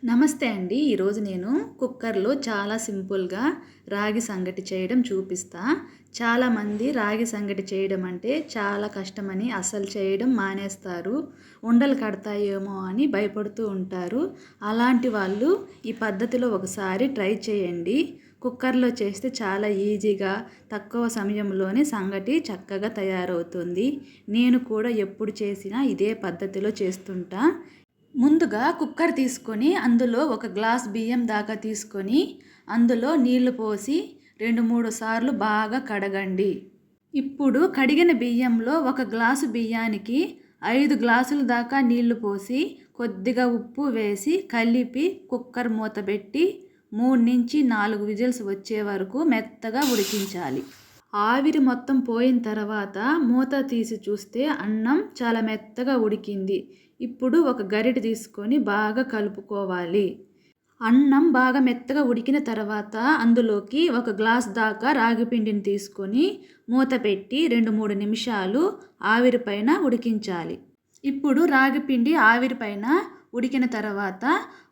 నమస్తే అండి. ఈరోజు నేను కుక్కర్‌లో చాలా సింపుల్‌గా రాగి సంగటి చేయడం చూపిస్తా. చాలామంది రాగి సంగటి చేయడం అంటే చాలా కష్టమని అస్సలు చేయడం మానేస్తారు. ఉండలు కడతాయేమో అని భయపడుతూ ఉంటారు. అలాంటి వాళ్ళు ఈ పద్ధతిలో ఒకసారి ట్రై చేయండి. కుక్కర్‌లో చేస్తే చాలా ఈజీగా తక్కువ సమయంలోనే సంగటి చక్కగా తయారవుతుంది. నేను కూడా ఎప్పుడు చేసినా ఇదే పద్ధతిలో చేస్తుంటా. ముందుగా కుక్కర్ తీసుకొని అందులో ఒక గ్లాస్ బియ్యం దాకా తీసుకొని అందులో నీళ్లు పోసి 2-3 సార్లు బాగా కడగండి. ఇప్పుడు కడిగిన బియ్యంలో ఒక గ్లాసు బియ్యానికి 5 గ్లాసుల దాకా నీళ్లు పోసి కొద్దిగా ఉప్పు వేసి కలిపి కుక్కర్ మూత పెట్టి 3-4 విజిల్స్ వచ్చే వరకు మెత్తగా ఉడికించాలి. ఆవిరి మొత్తం పోయిన తర్వాత మూత తీసి చూస్తే అన్నం చాలా మెత్తగా ఉడికింది. ఇప్పుడు ఒక గరిటె తీసుకొని బాగా కలుపుకోవాలి. అన్నం బాగా మెత్తగా ఉడికిన తర్వాత అందులోకి ఒక గ్లాస్ దాకా రాగి పిండిని తీసుకొని మూత పెట్టి 2-3 నిమిషాలు ఆవిరి పైన ఉడికించాలి. ఇప్పుడు రాగి పిండి ఆవిరి పైన ఉడికిన తర్వాత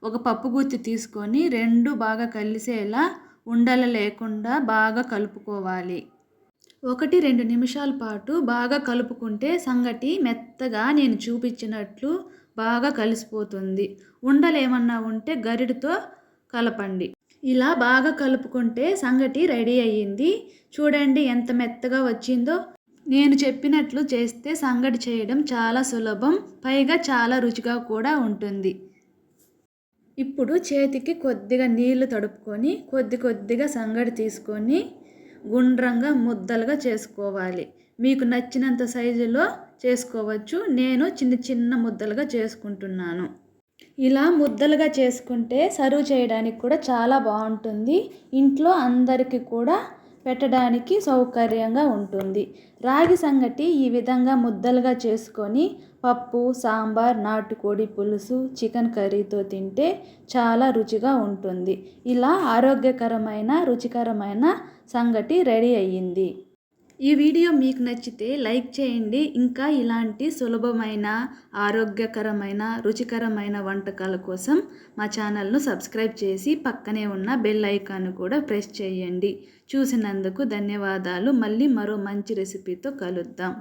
ఒక పప్పు గుత్తి తీసుకొని రెండు బాగా కలిసేలా ఉండలు లేకుండా బాగా కలుపుకోవాలి. 1-2 నిమిషాల పాటు బాగా కలుపుకుంటే సంగటి మెత్తగా నేను చూపించినట్లు బాగా కలిసిపోతుంది. ఉండలు ఏమన్నా ఉంటే గరిటెతో కలపండి. ఇలా బాగా కలుపుకుంటే సంగటి రెడీ అయ్యింది. చూడండి ఎంత మెత్తగా వచ్చిందో. నేను చెప్పినట్లు చేస్తే సంగటి చేయడం చాలా సులభం, పైగా చాలా రుచిగా కూడా ఉంటుంది. ఇప్పుడు చేతికి కొద్దిగా నీళ్లు తడుపుకొని కొద్దిగా సంగటి తీసుకొని గుండ్రంగా ముద్దలుగా చేసుకోవాలి. మీకు నచ్చినంత సైజులో చేసుకోవచ్చు. నేను చిన్న ముద్దలుగా చేసుకుంటున్నాను. ఇలా ముద్దలుగా చేసుకుంటే సర్వ్ చేయడానికి కూడా చాలా బాగుంటుంది. ఇంట్లో అందరికీ కూడా పెట్టడానికి సౌకర్యంగా ఉంటుంది. రాగి సంగటి ఈ విధంగా ముద్దలుగా చేసుకొని పప్పు, సాంబార్, నాటుకోడి పులుసు, చికెన్ కర్రీతో తింటే చాలా రుచిగా ఉంటుంది. ఇలా ఆరోగ్యకరమైన రుచికరమైన సంగటి రెడీ అయ్యింది. ఈ వీడియో మీకు నచ్చితే లైక్ చేయండి. ఇంకా ఇలాంటి సులభమైన, ఆరోగ్యకరమైన, రుచికరమైన వంటకాల కోసం మా ఛానల్ను సబ్స్క్రైబ్ చేసి పక్కనే ఉన్న బెల్ ఐకాన్ను కూడా ప్రెస్ చేయండి. చూసినందుకు ధన్యవాదాలు. మళ్ళీ మరో మంచి రెసిపీతో కలుద్దాం.